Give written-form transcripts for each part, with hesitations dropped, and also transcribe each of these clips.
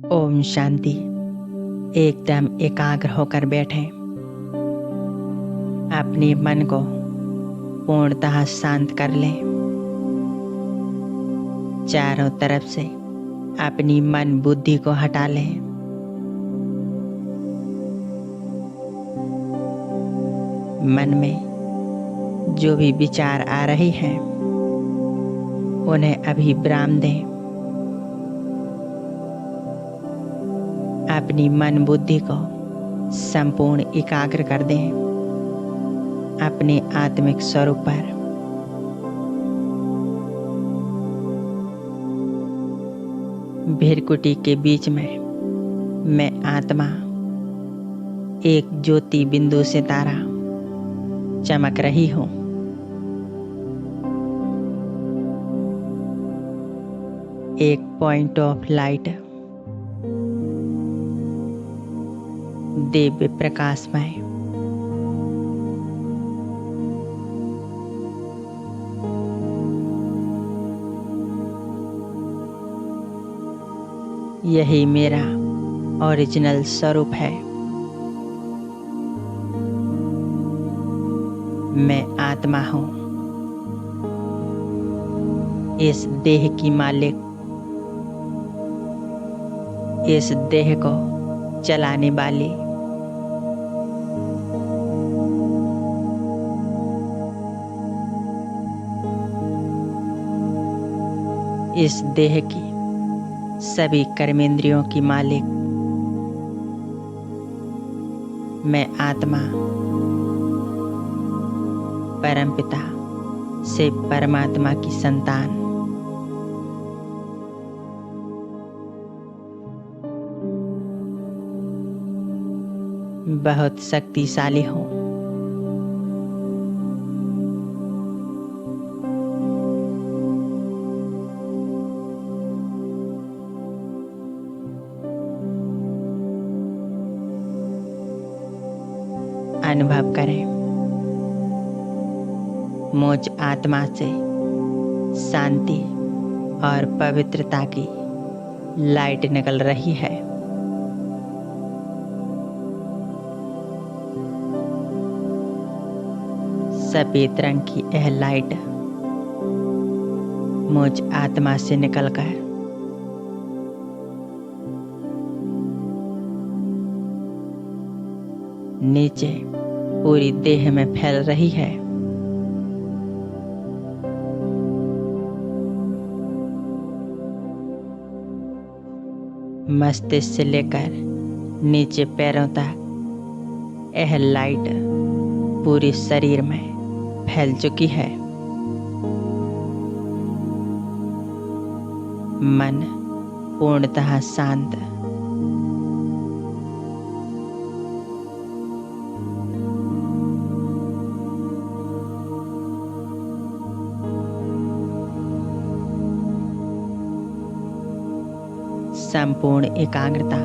ओम शांति। एकदम एकाग्र होकर बैठें। अपने मन को पूर्णतः शांत कर लें। चारों तरफ से अपनी मन बुद्धि को हटा लें। मन में जो भी विचार आ रहे हैं उन्हें अभी विराम दें। अपनी मन बुद्धि को संपूर्ण एकाग्र कर दें अपने आत्मिक स्वरूप पर। भीरकुटी के बीच में मैं आत्मा एक ज्योति बिंदु से तारा चमक रही हूँ। एक पॉइंट ऑफ लाइट दिव्य प्रकाशमय। यही मेरा ओरिजिनल स्वरूप है। मैं आत्मा हूँ, इस देह की मालिक, इस देह को चलाने वाली। इस देह की सभी कर्मेंद्रियों की मालिक मैं आत्मा परमपिता से परमात्मा की संतान। बहुत शक्तिशाली हूँ। अनुभव करें, मुझ आत्मा से शांति और पवित्रता की लाइट निकल रही है। सफेद रंग की यह लाइट मुझ आत्मा से निकलकर नीचे पूरी देह में फैल रही है। मस्तिष्क से लेकर नीचे पैरों तक यह लाइट पूरे शरीर में फैल चुकी है। मन पूर्णतः शांत। संपूर्ण एकाग्रता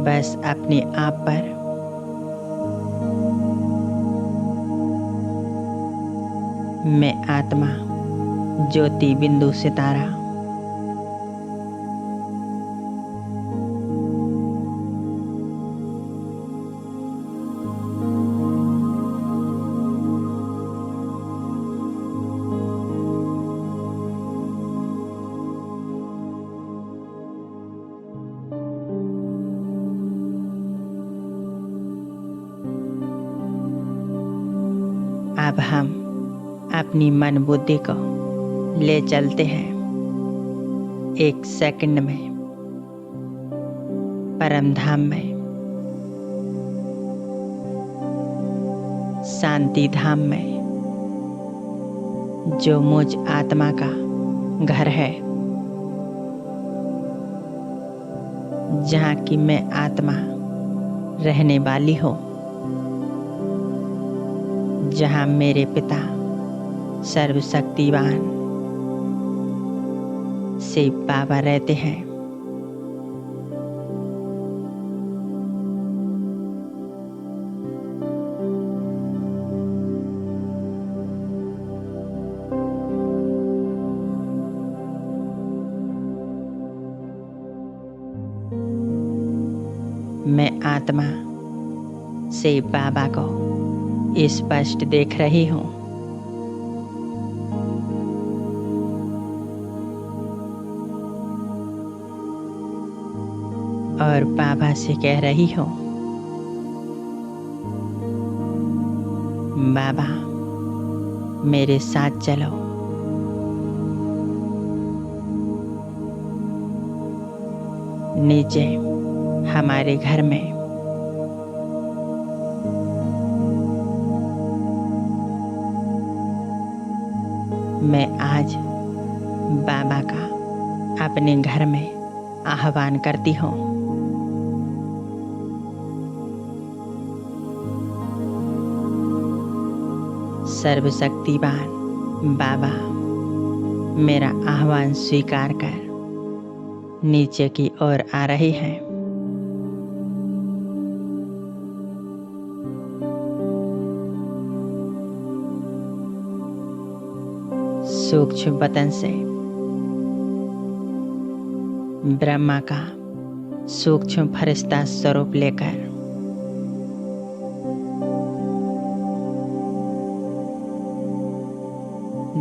बस अपने आप पर। मैं आत्मा ज्योति बिंदु सितारा। अब हम अपनी मन बुद्धि को ले चलते हैं एक सेकंड में परम धाम में, शांति धाम में, जो मुझ आत्मा का घर है। जहाँ की मैं आत्मा रहने वाली हूँ। जहाँ मेरे पिता सर्वशक्तिवान शिव बाबा रहते हैं। मैं आत्मा से बाबा को स्पष्ट देख रही हूँ। और बाबा से कह रही हूँ, बाबा मेरे साथ चलो। नीचे हमारे घर में मैं आज बाबा का अपने घर में आह्वान करती हूँ। सर्वशक्तिवान बाबा मेरा आह्वान स्वीकार कर नीचे की ओर आ रही हैं। सूक्ष्म बतन से ब्रह्मा का सूक्ष्म फरिश्ता स्वरूप लेकर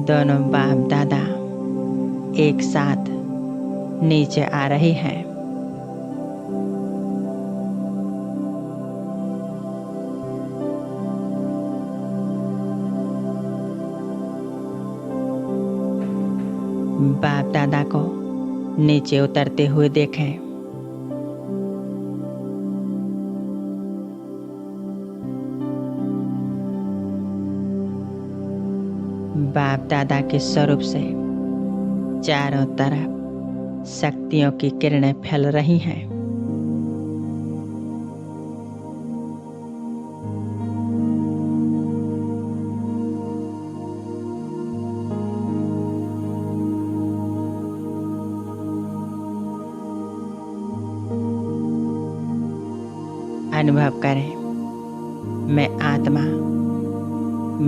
दोनों बाप दादा एक साथ नीचे आ रहे हैं। बाप दादा को नीचे उतरते हुए देखें। बाप दादा के स्वरूप से चारों तरफ शक्तियों की किरणें फैल रही हैं। अनुभव करें, मैं आत्मा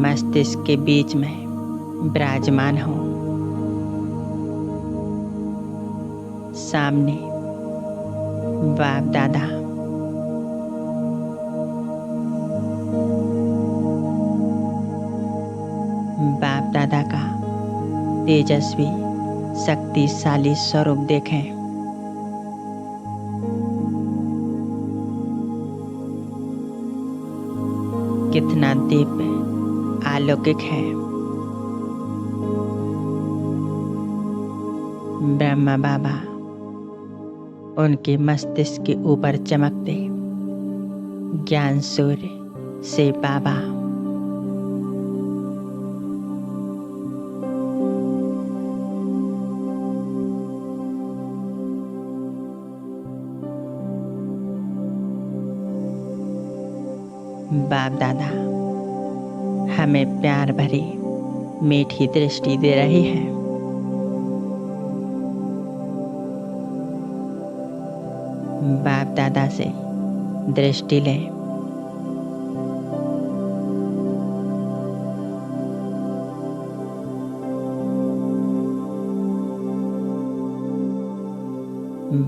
मस्तिष्क के बीच में विराजमान हूँ। सामने बाप दादा का तेजस्वी शक्तिशाली स्वरूप देखें। कितना दिव्य अलौकिक है। ब्रह्मा बाबा उनके मस्तिष्क के ऊपर चमकते ज्ञान सूर्य से बाबा बाप दादा हमें प्यार भरी मीठी दृष्टि दे रही है। बाप दादा से दृष्टि लें।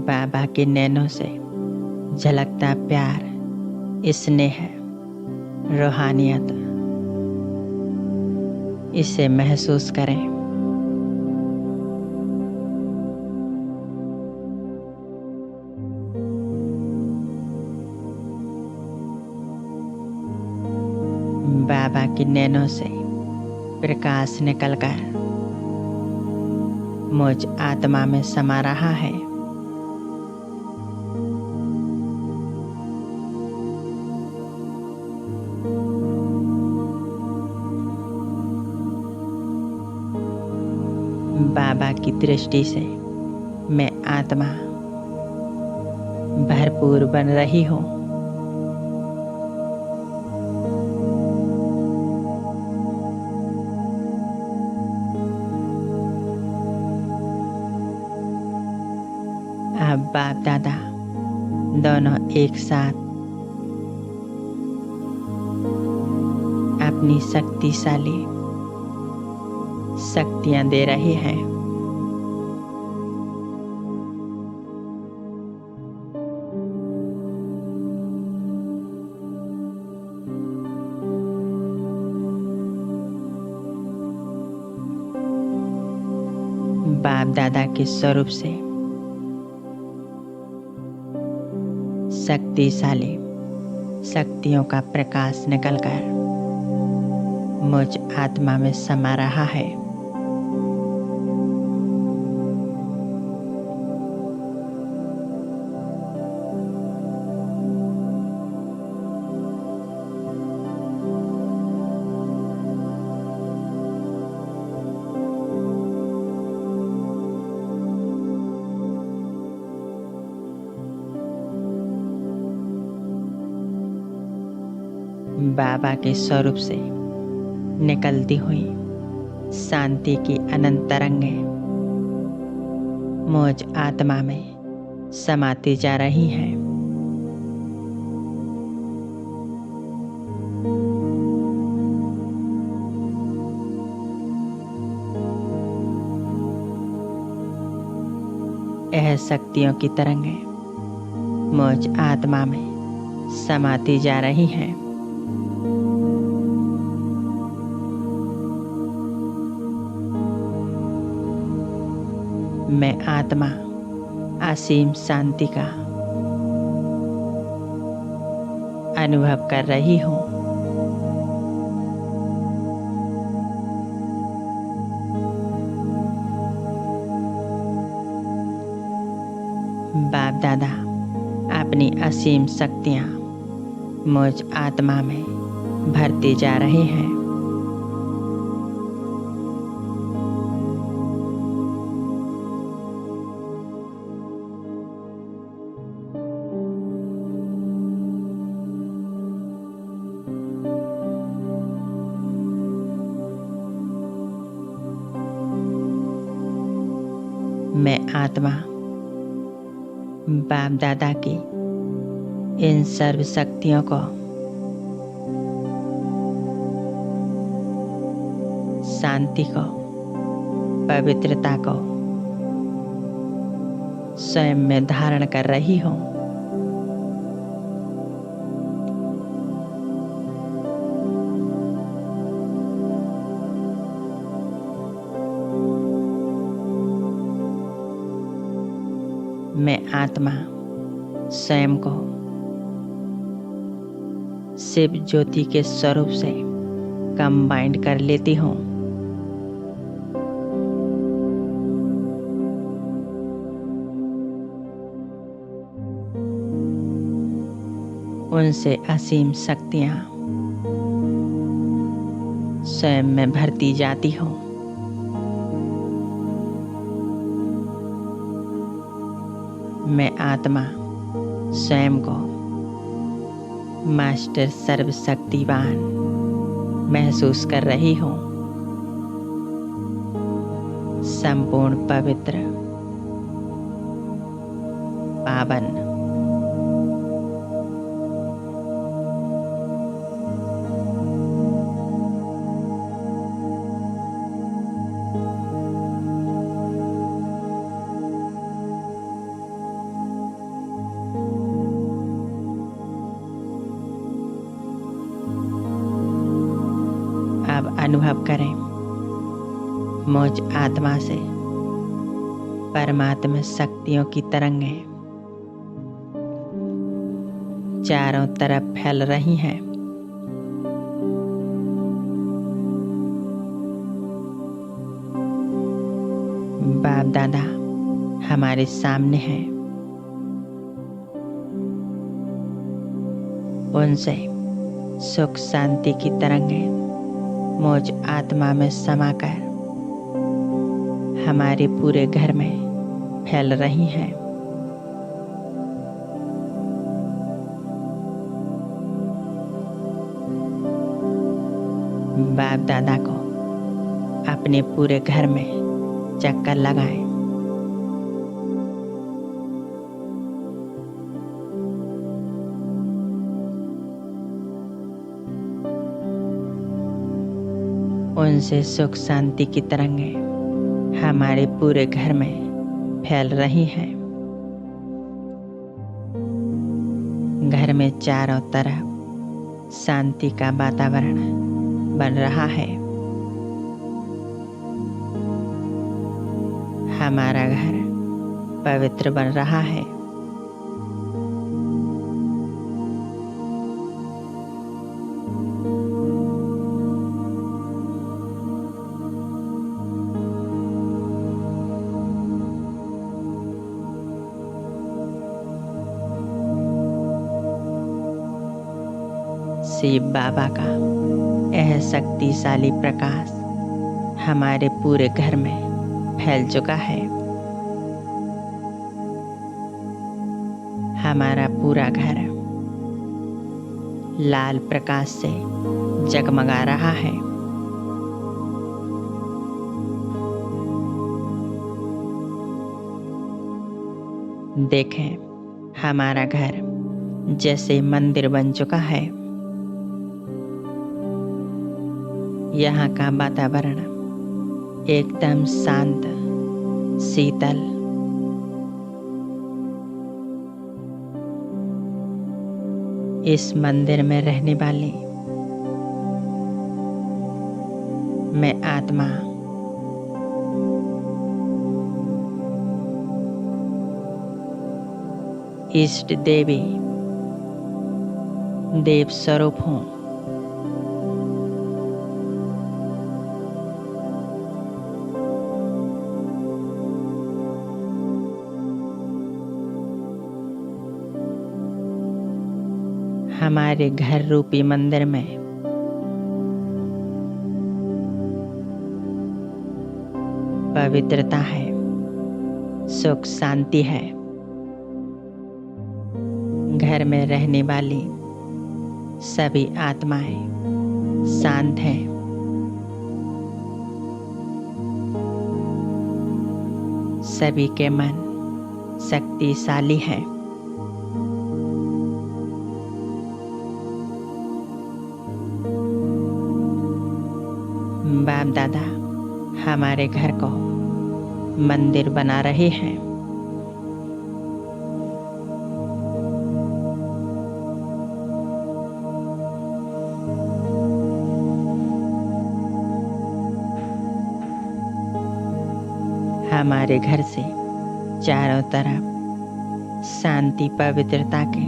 बाबा के नैनों से झलकता प्यार, स्नेह, रूहानियत, इसे महसूस करें। बाबा की नैनों से प्रकाश निकलकर मुझ आत्मा में समा रहा है। बाबा की दृष्टि से मैं आत्मा भरपूर बन रही हूँ। अब बाप दादा दोनों एक साथ अपनी शक्तिशाली शक्तियां दे रहे हैं। बाप दादा के स्वरूप से शक्तिशाली शक्तियों का प्रकाश निकलकर मुझ आत्मा में समा रहा है। बाबा के स्वरूप से निकलती हुई शांति की अनंत तरंगें मुझ आत्मा में समाती जा रही हैं। यह शक्तियों की तरंगें मुझ आत्मा में समाती जा रही हैं। मैं आत्मा असीम शांति का अनुभव कर रही हूँ। बाप दादा अपनी असीम शक्तियाँ मुझ आत्मा में भरती जा रहे हैं। मैं आत्मा बाप दादा की इन सर्व शक्तियों को शांति को पवित्रता को स्वयं में धारण कर रही हूँ। मैं आत्मा स्वयं को शिव ज्योति के स्वरूप से कंबाइंड कर लेती हूँ। उनसे असीम शक्तियाँ स्वयं में भरती जाती हूँ। मैं आत्मा स्वयं को मास्टर सर्वशक्तिवान महसूस कर रही हूँ। संपूर्ण पवित्र पावन अब अनुभव करें मुझ आत्मा से परमात्मा शक्तियों की तरंगें चारों तरफ फैल रही हैं। बाप दादा हमारे सामने हैं। उनसे सुख शांति की तरंगें मुझ आत्मा में समाकर हमारे पूरे घर में फैल रही हैं। बाप दादा को अपने पूरे घर में चक्कर लगाएं। उनसे सुख शांति की तरंगें हमारे पूरे घर में फैल रही हैं। घर में चारों तरफ शांति का वातावरण बन रहा है। हमारा घर पवित्र बन रहा है। शिव बाबा का यह शक्तिशाली प्रकाश हमारे पूरे घर में फैल चुका है। हमारा पूरा घर लाल प्रकाश से जगमगा रहा है। देखें, हमारा घर जैसे मंदिर बन चुका है। यहाँ का वातावरण एकदम शांत, शीतल, इस मंदिर में रहने वाली मैं आत्मा इष्ट देवी देव स्वरूप हूँ। हमारे घर रूपी मंदिर में पवित्रता है, सुख शांति है। घर में रहने वाली सभी आत्माएं शांत हैं। सभी के मन शक्तिशाली हैं। बाप दादा हमारे घर को मंदिर बना रहे हैं। हमारे घर से चारों तरफ शांति पवित्रता के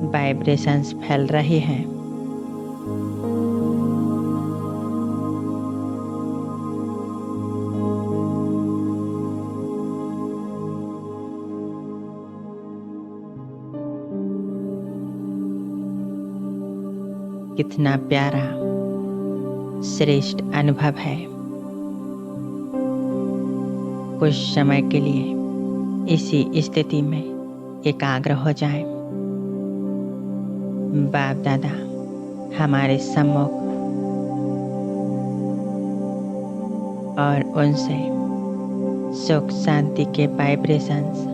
वाइब्रेशंस फैल रहे हैं। कितना प्यारा श्रेष्ठ अनुभव है। कुछ समय के लिए इसी स्थिति में एकाग्र हो जाएं। बाप दादा हमारे सम्मुख और उनसे सुख शांति के वाइब्रेशंस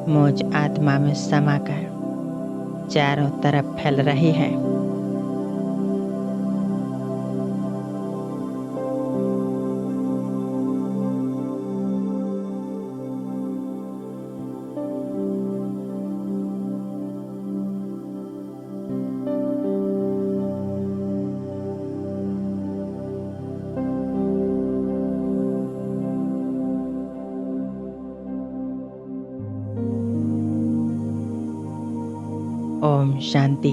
मुझ आत्मा में समाकर चारों तरफ फैल रही है। ओम शांति।